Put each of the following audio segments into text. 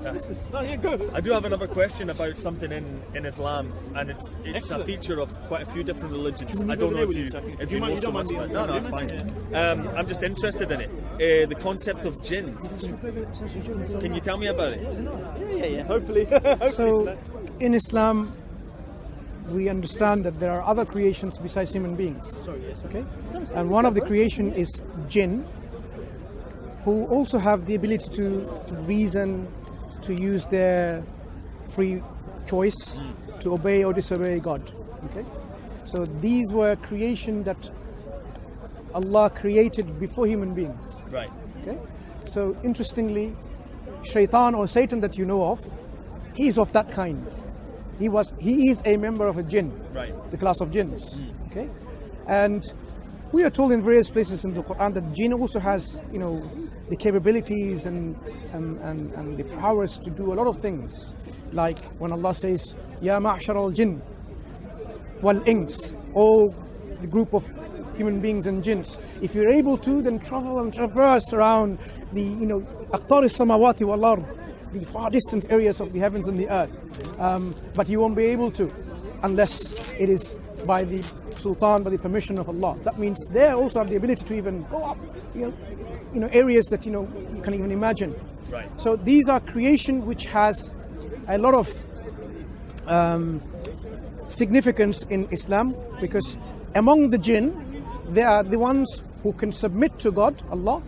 I do have another question about something in Islam, and it's a feature of quite a few different religions. I don't know if you know so much about it. No, it's fine. I'm just interested in it. The concept of jinn. Can you tell me about it? Yeah. Hopefully. So, in Islam, we understand that there are other creations besides human beings. Okay? And one of the creation is jinn, who also have the ability to reason, to use their free choice to obey or disobey God. Okay? So these were creation that Allah created before human beings. Right. Okay? So interestingly, Shaitan or Satan that you know of, he is of that kind. He is a member of a jinn, right, the class of jinns. Okay? And we are told in various places in the Quran that jinn also has, the capabilities and the powers to do a lot of things. Like when Allah says, Ya ma'shar al-jinn wal-ins, all the group of human beings and jinns, if you're able to, then travel and traverse around the, aqtar as-samawati wal-ard, the far distant areas of the heavens and the earth. But you won't be able to unless it is by the Sultan, by the permission of Allah. That means they also have the ability to even go up, areas that you can't even imagine. Right. So these are creation which has a lot of significance in Islam, because among the jinn, they are the ones who can submit to God, Allah,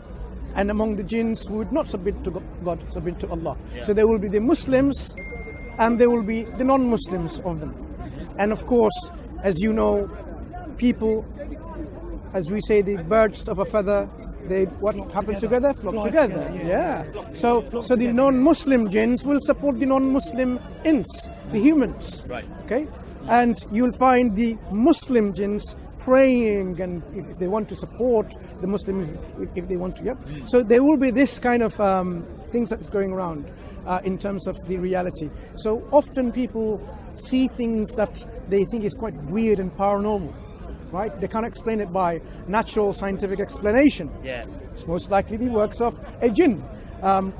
and among the jinns who would not submit to God, submit to Allah. Yeah. So there will be the Muslims and there will be the non-Muslims of them. And of course, as you know, people, as we say, the birds of a feather, they what happens together? Flock together. Yeah. So the non-Muslim jinns will support the non-Muslim ins, the humans. Right. Okay? And you'll find the Muslim jinns praying, and if they want to support the Muslims, if they want to, yeah. So there will be this kind of things that's going around in terms of the reality. So often people see things that they think is quite weird and paranormal, right? They can't explain it by natural scientific explanation. Yeah. It's most likely the works of a jinn,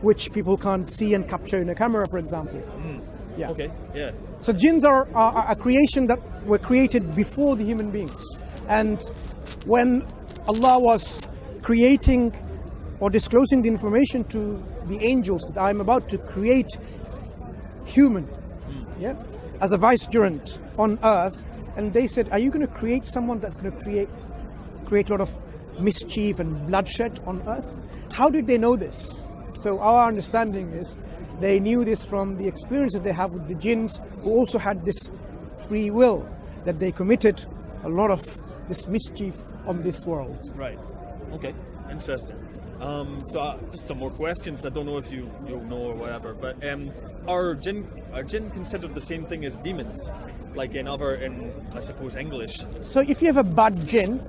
which people can't see and capture in a camera, for example. Yeah. Okay. Yeah. So jinns are a creation that were created before the human beings. And when Allah was creating or disclosing the information to the angels that I'm about to create human, yeah, as a vicegerent on earth, and they said, are you going to create someone that's going to create a lot of mischief and bloodshed on earth? How did they know this? So our understanding is they knew this from the experiences they have with the jinns, who also had this free will, that they committed a lot of this mischief on this world. Right. Okay. Interesting. So just some more questions. I don't know if you'll know or whatever, but are jinn considered the same thing as demons, like in I suppose English? So if you have a bad jinn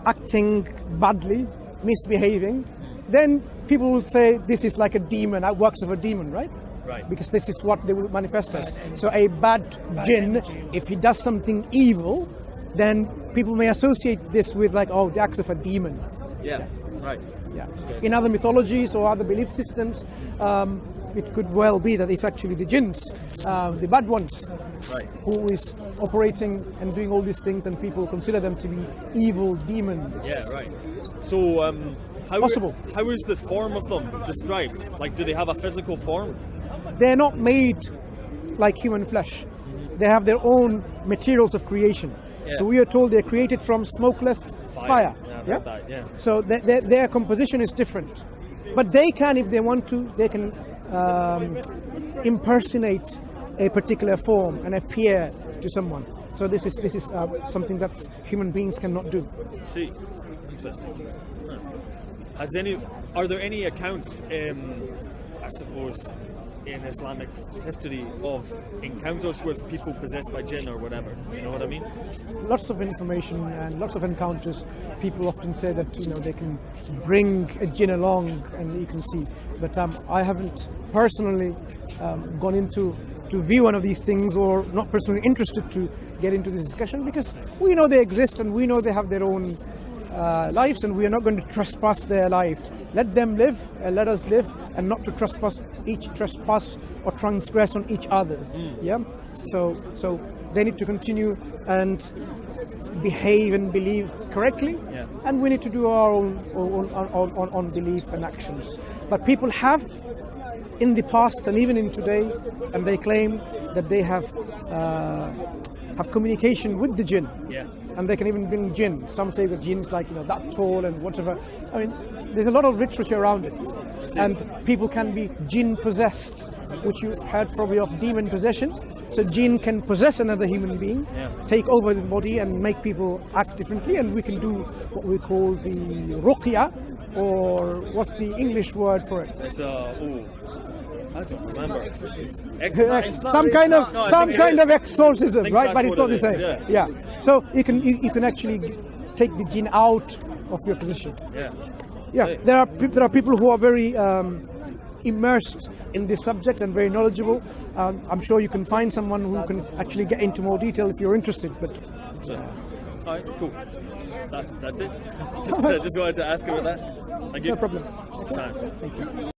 acting badly, misbehaving, then people will say this is like a demon, works of a demon, right? Right. Because this is what they will manifest as. So a bad jinn, if he does something evil, then people may associate this with like, oh, the acts of a demon. Yeah. Right. Yeah. Okay. In other mythologies or other belief systems, it could well be that it's actually the jinns, the bad ones, right, who is operating and doing all these things, and people consider them to be evil demons. Yeah. Right. So how is the form of them described? Like, do they have a physical form? They're not made like human flesh. They have their own materials of creation. Yeah. So we are told they're created from smokeless fire. Yeah, that, yeah. So their composition is different. But they can, if they want to, they can impersonate a particular form and appear to someone. So this is something that human beings cannot do. See, interesting. Are there any accounts, I suppose, in Islamic history of encounters with people possessed by jinn or whatever? You know what I mean? Lots of information and lots of encounters. People often say that they can bring a jinn along, and you can see. But I haven't personally gone into to view one of these things, or not personally interested to get into this discussion, because we know they exist and we know they have their own lives, and we are not going to trespass their life. Let them live, let us live, and not to trespass or transgress on each other. Yeah. So they need to continue and behave and believe correctly, and we need to do our own belief and actions. But people have, in the past and even in today, and they claim that they have communication with the jinn, and they can even bring jinn. Some say that jinn is like, you know, that tall and whatever. I mean, there's a lot of literature around it, and people can be jinn possessed, which you've heard probably of demon possession. So jinn can possess another human being, take over the body and make people act differently, and we can do what we call the ruqya, or what's the English word for it? It's I don't remember. Some kind of exorcism, right? But it's not the same. Yeah. So you can actually take the jinn out of your position. Yeah. There are people who are very immersed in this subject and very knowledgeable. I'm sure you can find someone who can actually get into more detail if you're interested. But all right, cool. That's it. Just wanted to ask about that. Thank you. No problem. Thank you.